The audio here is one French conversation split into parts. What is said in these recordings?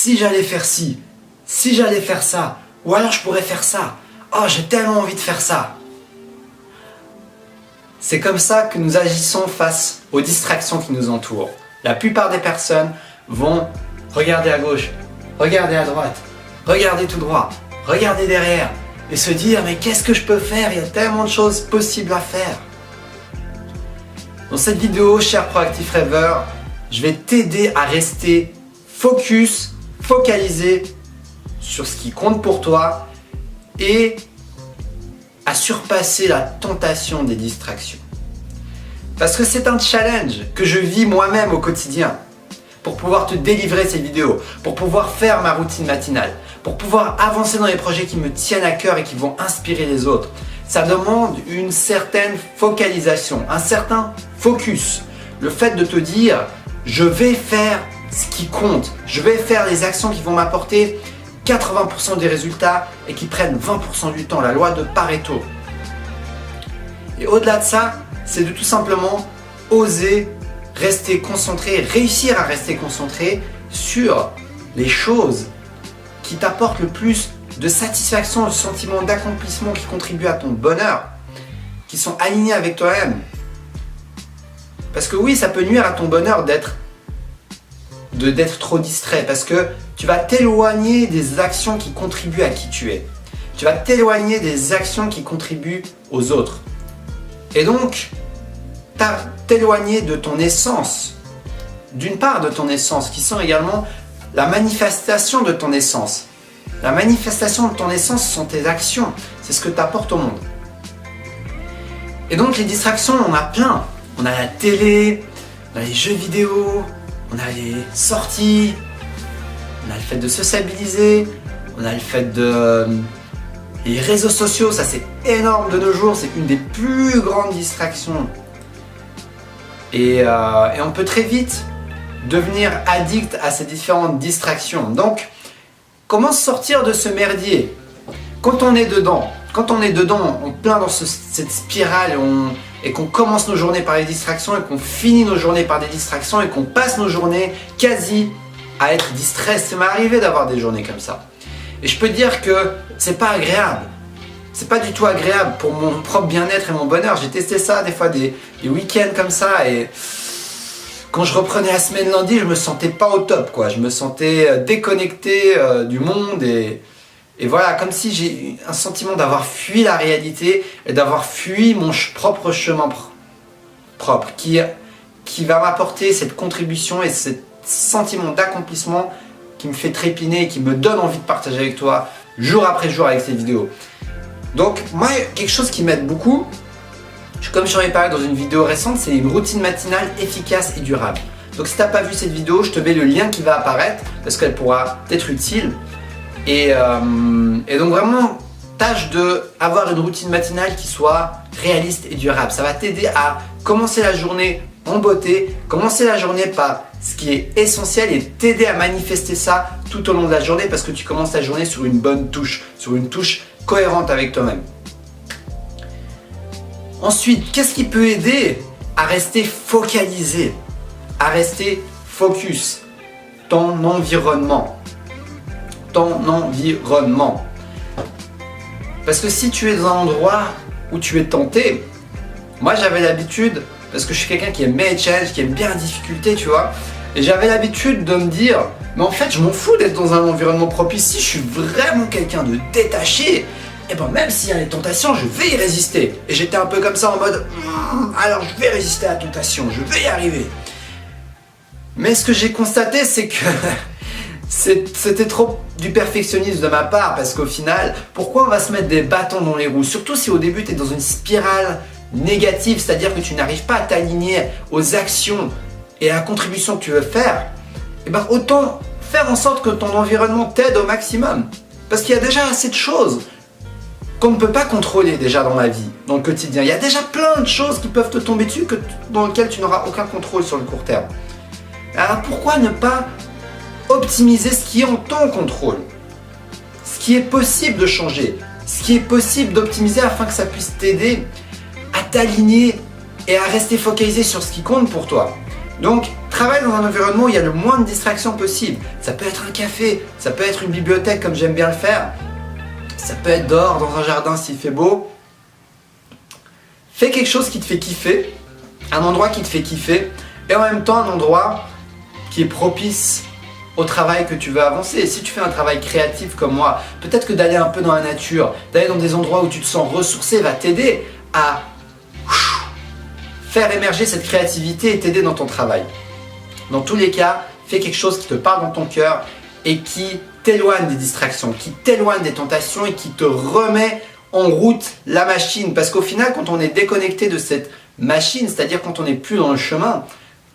si j'allais faire ci, si j'allais faire ça, ou alors je pourrais faire ça. Oh, j'ai tellement envie de faire ça. C'est comme ça que nous agissons face aux distractions qui nous entourent. La plupart des personnes vont regarder à gauche, regarder à droite, regarder tout droit, regarder derrière et se dire mais qu'est-ce que je peux faire? Il y a tellement de choses possibles à faire. Dans cette vidéo, cher Proactif Rêveur, je vais t'aider à rester focus, focalisé sur ce qui compte pour toi et à surpasser la tentation des distractions. Parce que c'est un challenge que je vis moi-même au quotidien pour pouvoir te délivrer ces vidéos, pour pouvoir faire ma routine matinale, pour pouvoir avancer dans les projets qui me tiennent à cœur et qui vont inspirer les autres. Ça demande une certaine focalisation, un certain focus. Le fait de te dire, je vais faire ce qui compte, je vais faire les actions qui vont m'apporter 80% des résultats et qui prennent 20% du temps, la loi de Pareto. Et au-delà de ça, c'est de tout simplement oser rester concentré, réussir à rester concentré sur les choses qui t'apportent le plus de satisfaction, de sentiment d'accomplissement qui contribuent à ton bonheur, qui sont alignés avec toi-même. Parce que oui, ça peut nuire à ton bonheur d'être trop distrait, parce que tu vas t'éloigner des actions qui contribuent à qui tu es. Tu vas t'éloigner des actions qui contribuent aux autres. Et donc, t'éloigner de ton essence. D'une part de ton essence, qui sont également la manifestation de ton essence. La manifestation de ton essence sont tes actions. C'est ce que tu apportes au monde. Et donc les distractions, on a plein. On a la télé, on a les jeux vidéo, on a les sorties, on a le fait de sociabiliser, on a le fait de... les réseaux sociaux, ça c'est énorme de nos jours, c'est une des plus grandes distractions. Et on peut très vite devenir addict à ces différentes distractions. Donc, comment sortir de ce merdier? Quand on est dedans, on plein dans cette spirale et qu'on commence nos journées par les distractions et qu'on finit nos journées par des distractions et qu'on passe nos journées quasi à être distrait. Ça m'est arrivé d'avoir des journées comme ça. Et je peux te dire que c'est pas agréable. C'est pas du tout agréable pour mon propre bien-être et mon bonheur. J'ai testé ça des fois des week-ends comme ça et quand je reprenais la semaine lundi, je me sentais pas au top quoi. Je me sentais déconnecté du monde et voilà, comme si j'ai eu un sentiment d'avoir fui la réalité et d'avoir fui mon propre chemin propre qui va m'apporter cette contribution et ce sentiment d'accomplissement qui me fait trépiner et qui me donne envie de partager avec toi jour après jour avec ces vidéos. Donc moi, quelque chose qui m'aide beaucoup, comme j'en ai parlé dans une vidéo récente, c'est une routine matinale efficace et durable. Donc si tu n'as pas vu cette vidéo, je te mets le lien qui va apparaître parce qu'elle pourra t'être utile. Et donc vraiment, tâche d'avoir une routine matinale qui soit réaliste et durable. Ça va t'aider à commencer la journée en beauté, commencer la journée par ce qui est essentiel et t'aider à manifester ça tout au long de la journée parce que tu commences ta journée sur une bonne touche, sur une touche cohérente avec toi-même. Ensuite, qu'est-ce qui peut aider à rester focalisé, à rester focus? Ton environnement. Ton environnement. Parce que si tu es dans un endroit où tu es tenté, moi j'avais l'habitude, parce que je suis quelqu'un qui aime bien les challenges, qui aime bien la difficulté, tu vois, et j'avais l'habitude de me dire, mais en fait je m'en fous d'être dans un environnement propice, si je suis vraiment quelqu'un de détaché, et ben même s'il y a les tentations, je vais y résister. Et j'étais un peu comme ça en mode, alors je vais résister à la tentation, je vais y arriver. Mais ce que j'ai constaté, c'est que c'était trop du perfectionnisme de ma part, parce qu'au final, pourquoi on va se mettre des bâtons dans les roues? Surtout si au début tu es dans une spirale négative, c'est-à-dire que tu n'arrives pas à t'aligner aux actions et à la contribution que tu veux faire, et ben autant faire en sorte que ton environnement t'aide au maximum. Parce qu'il y a déjà assez de choses qu'on ne peut pas contrôler déjà dans la vie, dans le quotidien. Il y a déjà plein de choses qui peuvent te tomber dessus dans lesquelles tu n'auras aucun contrôle sur le court terme. Alors pourquoi ne pas optimiser ce qui est en ton contrôle? Ce qui est possible de changer, ce qui est possible d'optimiser afin que ça puisse t'aider à t'aligner et à rester focalisé sur ce qui compte pour toi. Donc, travaille dans un environnement où il y a le moins de distractions possible. Ça peut être un café, ça peut être une bibliothèque comme j'aime bien le faire. Ça peut être dehors dans un jardin s'il fait beau. Fais quelque chose qui te fait kiffer, un endroit qui te fait kiffer et en même temps un endroit qui est propice au travail que tu veux avancer. Et si tu fais un travail créatif comme moi, peut-être que d'aller un peu dans la nature, d'aller dans des endroits où tu te sens ressourcé va t'aider à faire émerger cette créativité et t'aider dans ton travail. Dans tous les cas, fais quelque chose qui te parle dans ton cœur et qui t'éloigne des distractions, qui t'éloigne des tentations et qui te remet en route la machine. Parce qu'au final, quand on est déconnecté de cette machine, c'est-à-dire quand on n'est plus dans le chemin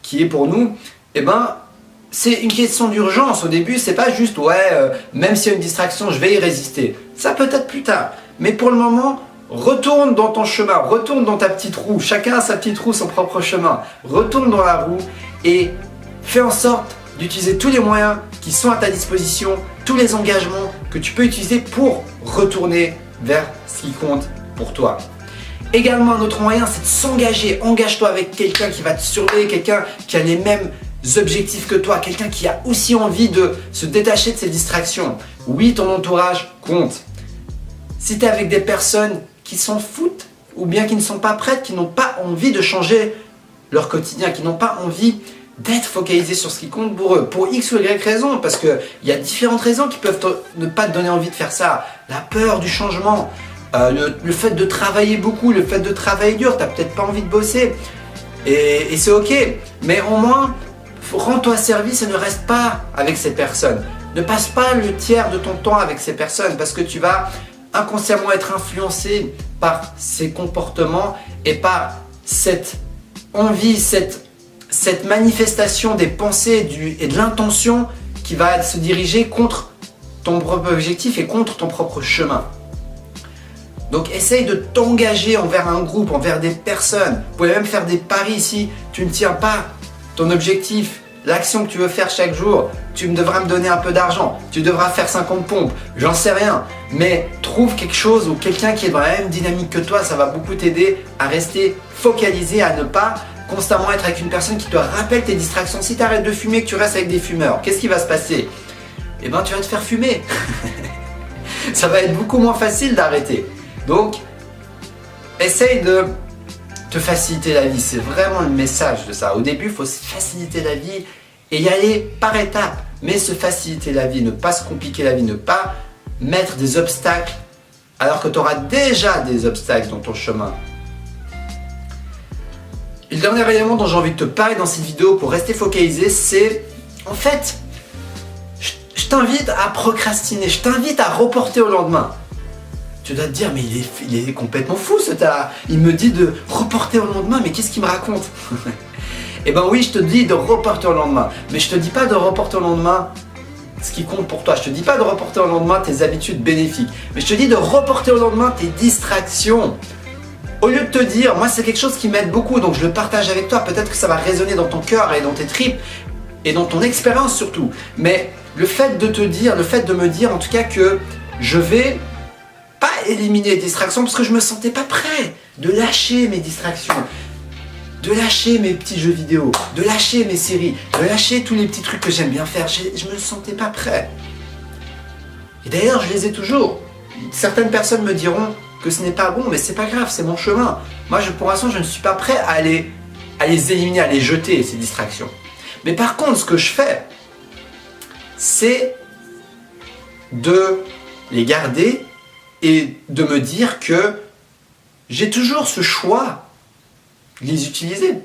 qui est pour nous, eh ben, c'est une question d'urgence. Au début, c'est pas juste même s'il y a une distraction, je vais y résister. Ça peut être plus tard. Mais pour le moment, retourne dans ton chemin, retourne dans ta petite roue. Chacun a sa petite roue, son propre chemin. Retourne dans la roue et fais en sorte d'utiliser tous les moyens qui sont à ta disposition, tous les engagements que tu peux utiliser pour retourner vers ce qui compte pour toi. Également, un autre moyen, c'est de s'engager. Engage-toi avec quelqu'un qui va te surveiller, quelqu'un qui a les mêmes objectifs que toi, quelqu'un qui a aussi envie de se détacher de ses distractions. Oui, ton entourage compte. Si tu es avec des personnes qui s'en foutent ou bien qui ne sont pas prêtes, qui n'ont pas envie de changer leur quotidien, qui n'ont pas envie d'être focalisés sur ce qui compte pour eux, pour X ou Y raison, parce qu'il y a différentes raisons qui peuvent ne pas te donner envie de faire ça. La peur du changement, le fait de travailler beaucoup, le fait de travailler dur, tu n'as peut-être pas envie de bosser, et c'est ok, mais au moins, rends-toi service et ne reste pas avec ces personnes. Ne passe pas le tiers de ton temps avec ces personnes, parce que tu vas inconsciemment être influencé par ces comportements et par cette envie, cette manifestation des pensées et de l'intention qui va se diriger contre ton propre objectif et contre ton propre chemin. Donc essaye de t'engager envers un groupe, envers des personnes. Vous pouvez même faire des paris si tu ne tiens pas ton objectif, l'action que tu veux faire chaque jour. Tu devras me donner un peu d'argent, tu devras faire 50 pompes, j'en sais rien. Mais trouve quelque chose ou quelqu'un qui est dans la même dynamique que toi, ça va beaucoup t'aider à rester focalisé, à ne pas constamment être avec une personne qui te rappelle tes distractions. Si tu arrêtes de fumer, que tu restes avec des fumeurs, qu'est-ce qui va se passer? Eh bien, tu vas te faire fumer. Ça va être beaucoup moins facile d'arrêter. Donc, essaye de te faciliter la vie. C'est vraiment le message de ça. Au début, il faut se faciliter la vie et y aller par étapes. Mais se faciliter la vie, ne pas se compliquer la vie, ne pas mettre des obstacles alors que tu auras déjà des obstacles dans ton chemin. Et le dernier élément dont j'ai envie de te parler dans cette vidéo pour rester focalisé, c'est en fait, je t'invite à procrastiner, je t'invite à reporter au lendemain. Tu dois te dire, mais il est complètement fou ce tas. Il me dit de reporter au lendemain, mais qu'est-ce qu'il me raconte? Eh ben oui, je te dis de reporter au lendemain, mais je te dis pas de reporter au lendemain ce qui compte pour toi. Je te dis pas de reporter au lendemain tes habitudes bénéfiques, mais je te dis de reporter au lendemain tes distractions. Au lieu de te dire, moi c'est quelque chose qui m'aide beaucoup, donc je le partage avec toi, peut-être que ça va résonner dans ton cœur et dans tes tripes et dans ton expérience surtout. Mais le fait de te dire, le fait de me dire en tout cas que je vais pas éliminer les distractions parce que je me sentais pas prêt de lâcher mes distractions, de lâcher mes petits jeux vidéo, de lâcher mes séries, de lâcher tous les petits trucs que j'aime bien faire, je me sentais pas prêt. Et d'ailleurs je les ai toujours. Certaines personnes me diront que ce n'est pas bon, mais c'est pas grave, c'est mon chemin. Moi, pour l'instant, je ne suis pas prêt à les éliminer, à les jeter, ces distractions. Mais par contre, ce que je fais, c'est de les garder et de me dire que j'ai toujours ce choix de les utiliser.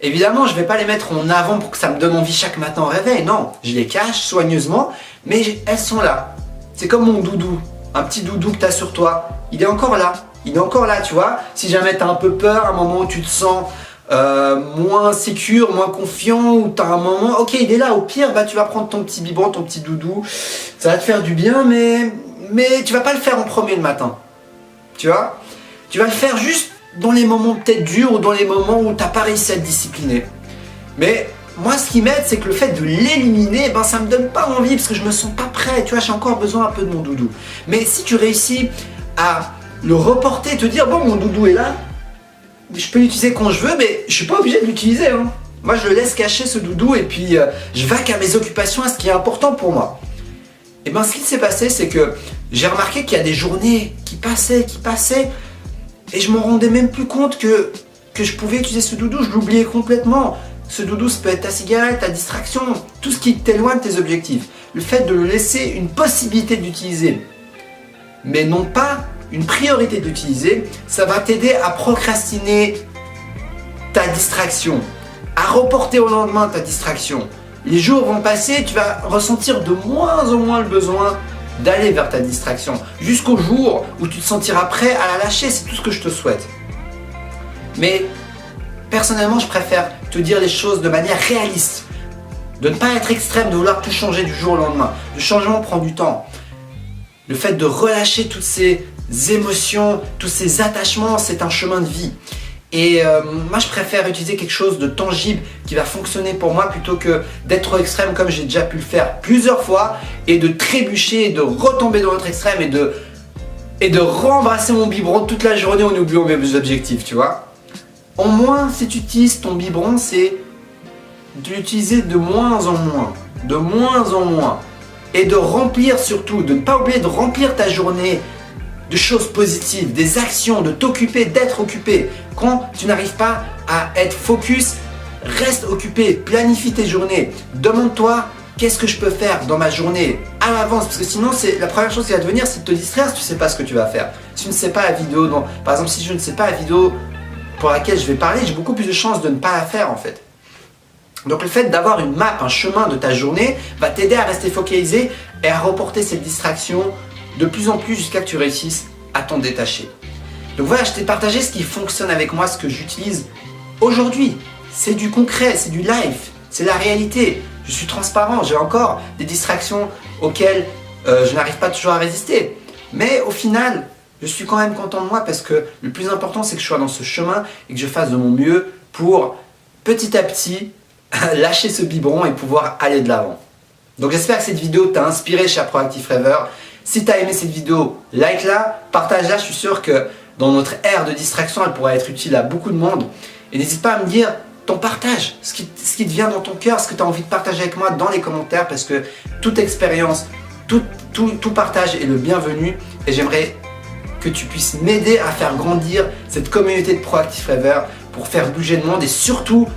Évidemment, je ne vais pas les mettre en avant pour que ça me donne envie chaque matin au réveil. Non, je les cache soigneusement, mais elles sont là. C'est comme mon doudou. Un petit doudou que tu as sur toi, il est encore là. Il est encore là, tu vois. Si jamais tu as un peu peur, un moment où tu te sens moins sécure, moins confiant, ou tu as un moment, ok, il est là. Au pire, bah, tu vas prendre ton petit biberon, ton petit doudou. Ça va te faire du bien, mais tu vas pas le faire en premier le matin. Tu vois? Tu vas le faire juste dans les moments peut-être durs ou dans les moments où tu n'as pas réussi à te discipliner. Mais moi, ce qui m'aide, c'est que le fait de l'éliminer, ben, ça me donne pas envie parce que je me sens pas prêt. Tu vois, j'ai encore besoin un peu de mon doudou. Mais si tu réussis à le reporter, te dire, bon, mon doudou est là, je peux l'utiliser quand je veux, mais je suis pas obligé de l'utiliser. Hein. Moi, je le laisse cacher ce doudou et puis je vaque à mes occupations, à ce qui est important pour moi. Et bien, ce qui s'est passé, c'est que j'ai remarqué qu'il y a des journées qui passaient, et je m'en rendais même plus compte que je pouvais utiliser ce doudou, je l'oubliais complètement. Ce doudou, ça peut être ta cigarette, ta distraction, tout ce qui t'éloigne de tes objectifs. Le fait de le laisser une possibilité d'utiliser, mais non pas une priorité d'utiliser, ça va t'aider à procrastiner ta distraction, à reporter au lendemain ta distraction. Les jours vont passer, tu vas ressentir de moins en moins le besoin d'aller vers ta distraction, jusqu'au jour où tu te sentiras prêt à la lâcher. C'est tout ce que je te souhaite. Mais personnellement, je préfère te dire les choses de manière réaliste, de ne pas être extrême, de vouloir tout changer du jour au lendemain. Le changement prend du temps. Le fait de relâcher toutes ces émotions, tous ces attachements, c'est un chemin de vie. Et moi, je préfère utiliser quelque chose de tangible qui va fonctionner pour moi plutôt que d'être trop extrême comme j'ai déjà pu le faire plusieurs fois et de trébucher et de retomber dans l'autre extrême et de rembrasser mon biberon toute la journée en oubliant mes objectifs, tu vois. En moins, si tu utilises ton biberon, c'est de l'utiliser de moins en moins, et de remplir surtout, de ne pas oublier de remplir ta journée de choses positives, des actions, de t'occuper, d'être occupé. Quand tu n'arrives pas à être focus, reste occupé, planifie tes journées, demande-toi qu'est-ce que je peux faire dans ma journée à l'avance, parce que sinon c'est la première chose qui va te venir, c'est de te distraire si tu ne sais pas ce que tu vas faire. Si tu ne sais pas la vidéo, par exemple si je ne sais pas la vidéo pour laquelle je vais parler, j'ai beaucoup plus de chances de ne pas la faire en fait. Donc le fait d'avoir une map, un chemin de ta journée va t'aider à rester focalisé et à reporter cette distraction de plus en plus jusqu'à ce que tu réussisses à t'en détacher. Donc voilà, je t'ai partagé ce qui fonctionne avec moi, ce que j'utilise aujourd'hui. C'est du concret, c'est du live, c'est la réalité. Je suis transparent, j'ai encore des distractions auxquelles je n'arrive pas toujours à résister. Mais au final, je suis quand même content de moi parce que le plus important, c'est que je sois dans ce chemin et que je fasse de mon mieux pour petit à petit lâcher ce biberon et pouvoir aller de l'avant. Donc j'espère que cette vidéo t'a inspiré, cher Proactive Rêveur. Si tu as aimé cette vidéo, like-la, partage-la, je suis sûr que dans notre ère de distraction, elle pourrait être utile à beaucoup de monde. Et n'hésite pas à me dire ton partage, ce qui te vient dans ton cœur, ce que tu as envie de partager avec moi dans les commentaires, parce que toute expérience, tout partage est le bienvenu et j'aimerais que tu puisses m'aider à faire grandir cette communauté de Proactive Rêveurs pour faire bouger le monde et surtout,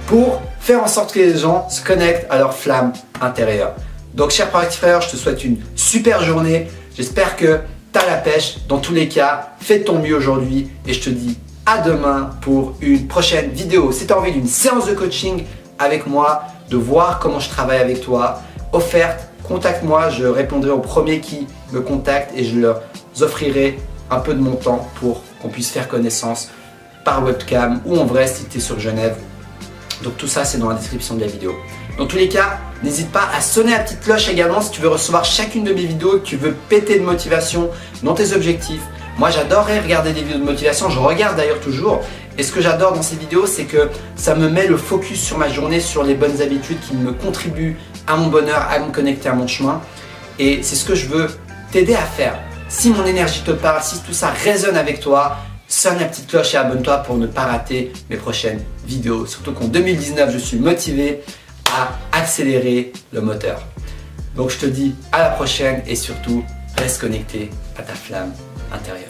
pour faire en sorte que les gens se connectent à leur flamme intérieure. Donc, cher Proactive Rêveur, je te souhaite une super journée. J'espère que tu as la pêche. Dans tous les cas, fais de ton mieux aujourd'hui et je te dis à demain pour une prochaine vidéo. Si tu as envie d'une séance de coaching avec moi, de voir comment je travaille avec toi, offerte, contacte-moi. Je répondrai aux premiers qui me contactent et je leur offrirai un peu de mon temps pour qu'on puisse faire connaissance par webcam ou en vrai si tu es sur Genève. Donc tout ça, c'est dans la description de la vidéo. Dans tous les cas, n'hésite pas à sonner la petite cloche également si tu veux recevoir chacune de mes vidéos et que tu veux péter de motivation dans tes objectifs. Moi, j'adorerais regarder des vidéos de motivation, je regarde d'ailleurs toujours. Et ce que j'adore dans ces vidéos, c'est que ça me met le focus sur ma journée, sur les bonnes habitudes qui me contribuent à mon bonheur, à me connecter à mon chemin. Et c'est ce que je veux t'aider à faire. Si mon énergie te parle, si tout ça résonne avec toi, sonne la petite cloche et abonne-toi pour ne pas rater mes prochaines vidéos. Surtout qu'en 2019, je suis motivé à accélérer le moteur. Donc je te dis à la prochaine et surtout, reste connecté à ta flamme intérieure.